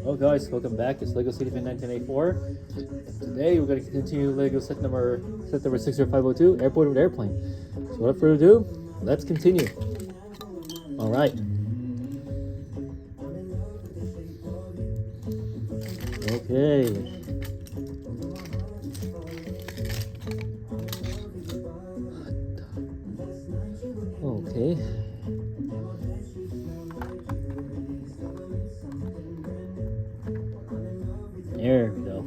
Hello guys, welcome back. It's LEGO City Fan 1984. And today we're going to continue LEGO set number 60502, Airport with Airplane. So without further ado, let's continue. Alright. Okay. Okay. There we go.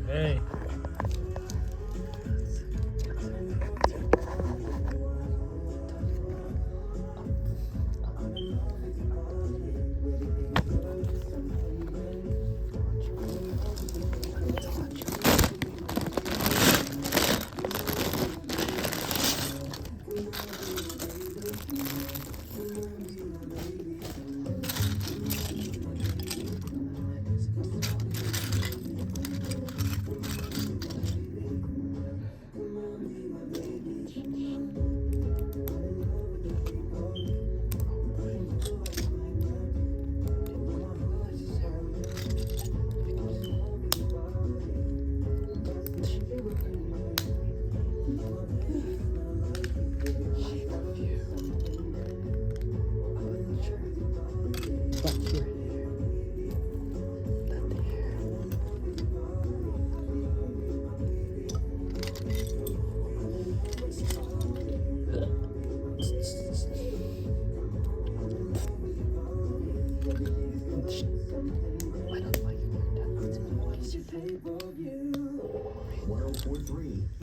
Hey.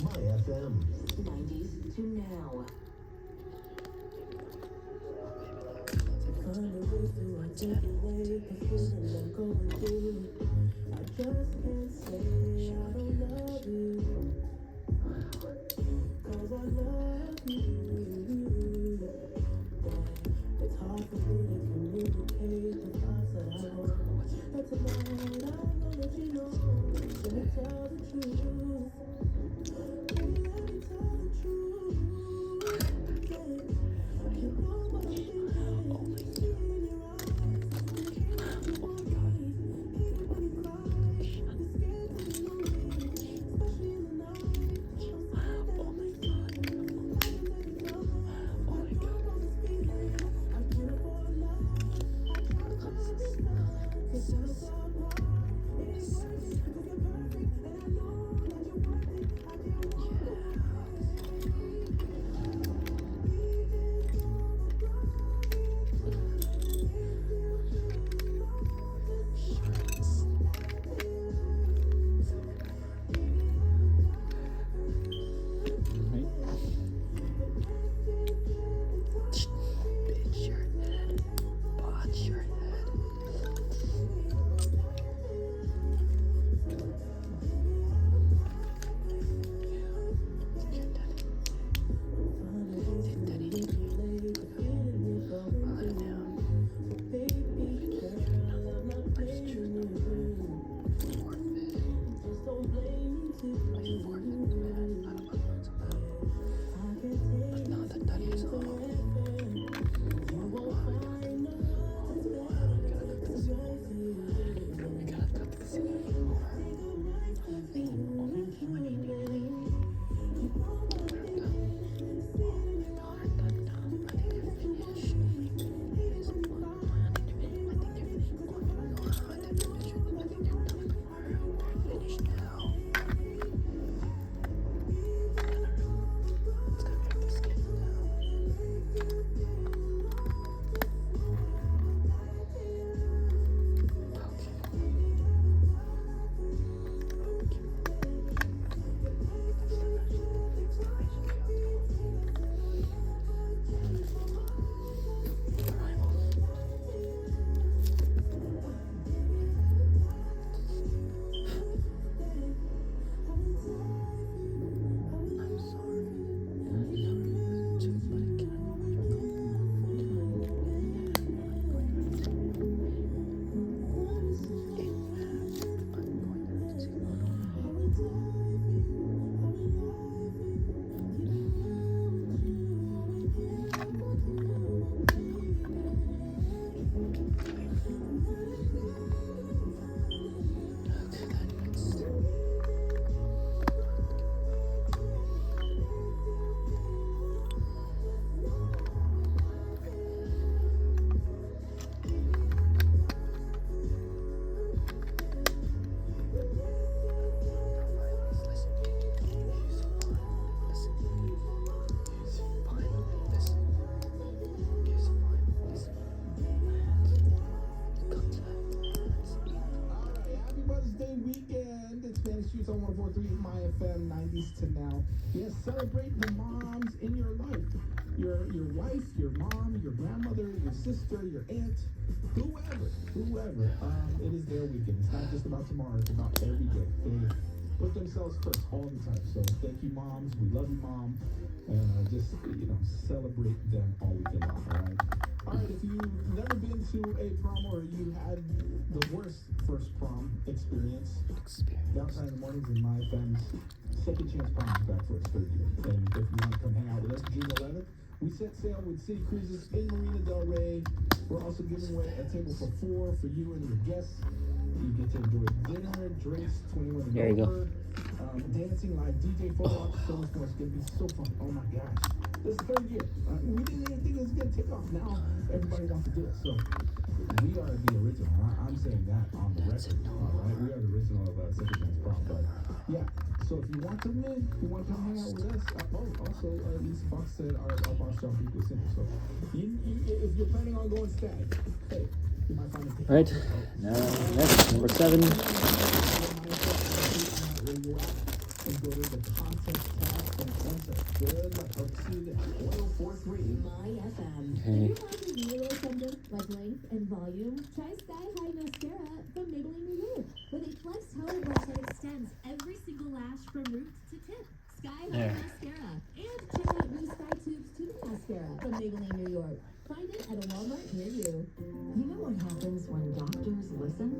My FM. 90s to now. now. Yes, celebrate the moms in your life. Your wife, your mom, your grandmother, your sister, your aunt, whoever. It is their weekend. It's not just about tomorrow, it's about every day. They put themselves first all the time. So thank you, moms. We love you, mom. And just, celebrate them all weekend long, all right? All right, if you've never been to a prom or you had the worst first prom experience, Downtown in the Mornings in my family's second chance prom is back for its third year. And if you want to come hang out with us June 11th, we set sail with City Cruises in Marina Del Rey. We're also giving away a table for 4 for you and your guests. You get to enjoy dinner, drinks, 21 and There you over. Dancing, live DJ, photo ops, so much more. It's going to be so fun. Oh my gosh. This is the third year. We didn't even think it was going to take off. Now everybody wants to do it. So we are the original. I'm saying that on the record. All right. We are the original of Second Chance Prom. But yeah. So if you want to win, you want to come hang out with us. Also, Lisa Fox said our boss John Peak was simple. So if you're planning on going stag, hey, you might find it. All right. Now next, number 7. And go to the contest tab and enter. Good luck. Hope to see you there. 1043 My FM. Okay. If you're wanting zero thunder like length and volume, try Sky High Mascara from Maybelline New York. With a flex towel brush that extends every single lash from root to tip. Sky High There. Mascara. And check out new Sky Tubes Tube Mascara from Maybelline New York. Find it at a Walmart near you. You know what happens when doctors listen?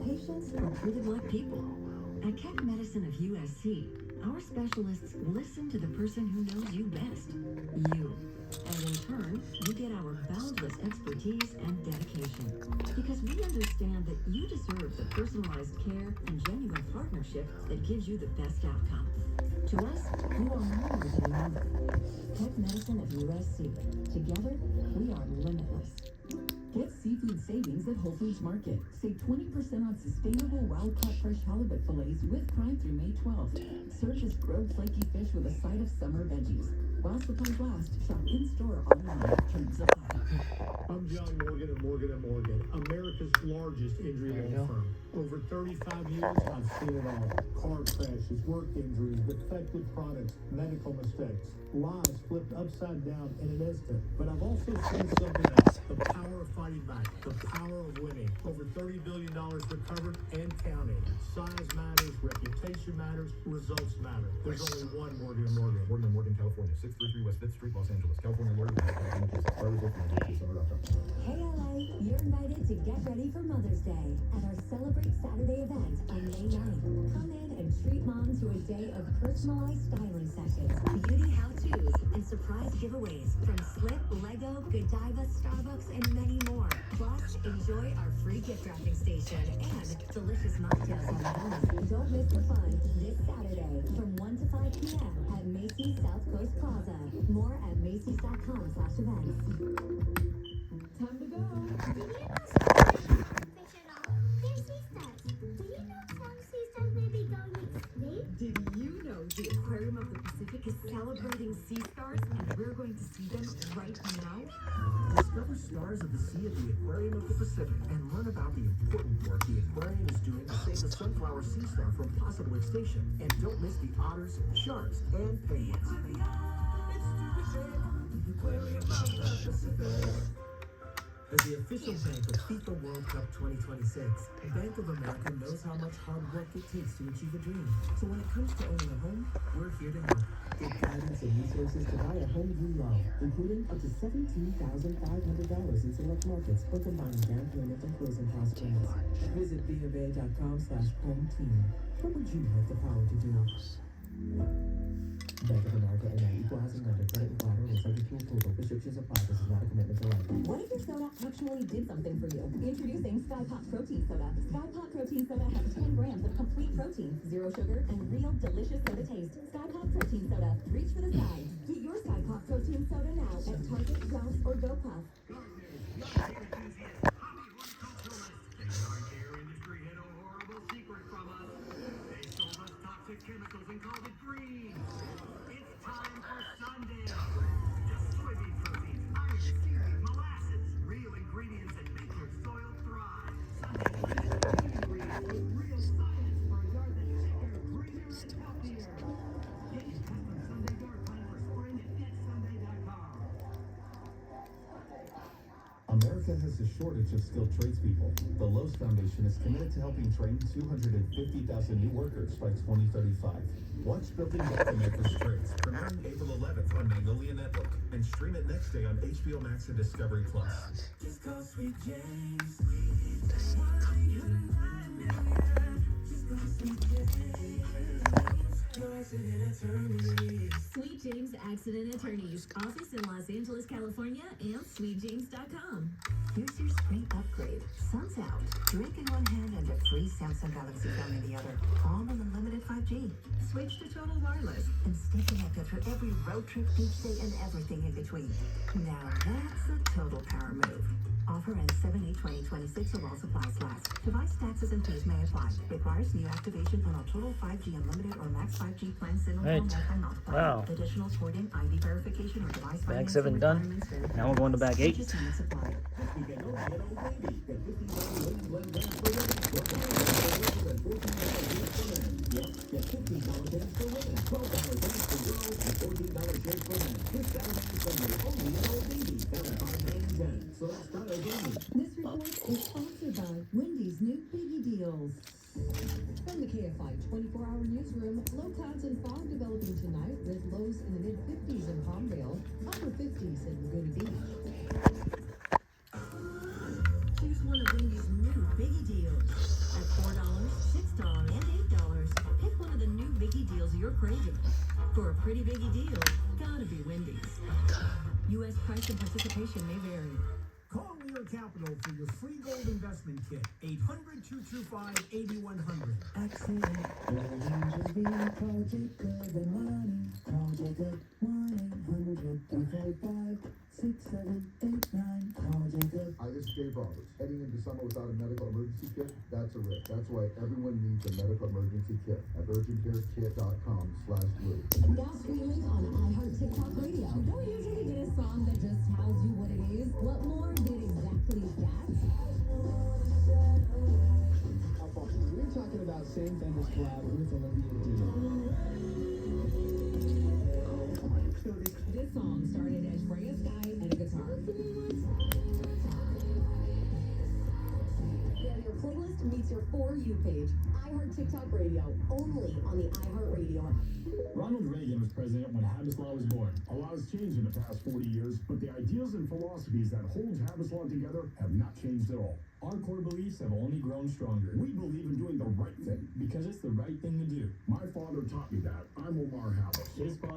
Patients are treated like people. At Keck Medicine of USC, our specialists listen to the person who knows you best, you. And in turn, you get our boundless expertise and dedication. Because we understand that you deserve the personalized care and genuine partnership that gives you the best outcome. To us, you are more than a number. Keck Medicine of USC. Together, we are limitless. Get seafood savings at Whole Foods Market. Save 20% on sustainable wild-caught fresh halibut fillets with Prime through May 12th. Serve as grilled flaky fish with a side of summer veggies. While supplies last, shop in-store or online. Terms apply. I'm John Morgan of Morgan & Morgan, America's largest injury There you law go. firm. Over 35 years, I've seen it all. Car crashes, work injuries, defective products, medical mistakes, lives flipped upside down in an instant. But I've also seen something else, the power of fighting back, the power of winning. Over $30 billion recovered and counting. Size matters, reputation matters, results matter. There's only one Morgan & Morgan. Morgan & Morgan, California, 633 West 5th Street, Los Angeles. California lawyer with Hey LA, you're invited to get ready for Mother's Day at our Celebrate Saturday event on May 9th. Come in and treat mom to a day of personalized styling sessions, beauty how-tos, and surprise giveaways from Slip, Lego, Godiva, Starbucks, and many more. Plus, enjoy our free gift wrapping station and delicious mocktails on the menu. Don't miss the fun this Saturday from 1 to 5 p.m. at Macy's South Coast Plaza. More at Macy's.com/events. Time to go. Did you know the Aquarium of the Pacific is celebrating sea stars and we're going to see them right now? Discover stars of the sea at the Aquarium of the Pacific and learn about the important work the aquarium is doing to save the sunflower sea star from possible extinction. And don't miss the otters, sharks, and penguins. As the official bank of FIFA World Cup 2026, Bank of America knows how much hard work it takes to achieve a dream. So when it comes to owning a home, we're here to help. Get guidance and resources to buy a home you love, including up to $17,500 in select markets for combined down payment and closing cost plans. Visit BofA.com/home team. What would you have the power to do? Bank of America and an equal housing lender, credit and collateral is subject to approval. Restrictions apply. This is not a commitment to lending. What if your soda actually did something for you? Introducing Sky Pop Protein Soda. Sky Pop Protein Soda has 10 grams of complete protein, 0 sugar, and real delicious soda taste. Sky Pop Protein Soda. Reach for the sky. Get your Sky Pop Protein Soda now at Target, Ralph's, or GoPuff. Chemicals and called it green. It's time for Sunday. Just soybean protein, iron, seaweed, molasses, real ingredients that make your soil thrive. Sunday ingredients with real science for a yard that's bigger, greener, and healthier. Get your America has a shortage of skilled tradespeople. The Lowe's Foundation is committed to helping train 250,000 new workers by 2035. Watch Building America's Trades, premiering April 11th on Magnolia Network, and stream it next day on HBO Max and Discovery Plus. Just call Sweet James. Sweet James Accident Attorneys. Office in Los Angeles, California, and sweetjames.com. Here's your spring upgrade. Sun's out. Drink in one hand and a free Samsung Galaxy Phone in the other. All on unlimited 5G. Switch to Total Wireless and stay connected for every road trip, beach day, and everything in between. Now that's a total power move. Offer ends 7/8/2026 or while supplies last. Device taxes and fees may apply. Requires new activation on a total 5G unlimited or max 5G plan single Right. multi-multiplier. Wow. Additional porting, ID verification, or device Bag financing 7 done. requirements vary. Now we're going to bag 8. Purchase units apply. This weekend, don't get old baby. Get $50 Lady Blend gas for women. $12 for girls and $14 gas for men. Yep, get $15 gas for women, $12 gas for girls, and $14 gas for men. This Saturday and Sunday, only at Old Baby. Down at 5, 9, and 10. So let's try Old Baby. This report is sponsored by Wendy's new Biggie Deals. From the KFI 24-hour newsroom, low clouds and fog developing tonight with lows in the mid-50s in Palmdale, upper 50s in Laguna Beach. Choose one of Wendy's new Biggie Deals. At $4, $6, and $8, pick one of the new Biggie Deals you're craving. For a pretty Biggie deal, gotta be Wendy's. U.S. price and participation may vary. Call Lear Capital for your free gold investment kit. 800-225-8100. Hi, this is Dave Roberts. Heading into summer without a medical emergency kit, that's a risk. That's why everyone needs a medical emergency kit at urgentcarekit.com/blue. Now streaming on iHeart TikTok Radio. Don't usually get a song that just tells you what it is. What more did exactly that? We're talking about Sam Fender's collab with Olivia Dean. So this song started as Freya Sky and a guitar. Yeah, your playlist meets your For You page. iHeart TikTok Radio. Only on the iHeart Radio app. Ronald Reagan was president when Habas Law was born. A lot has changed in the past 40 years, but the ideas and philosophies that hold Habas Law together have not changed at all. Our core beliefs have only grown stronger. We believe in doing the right thing because it's the right thing to do. My father taught me that. I'm Omar Habas. His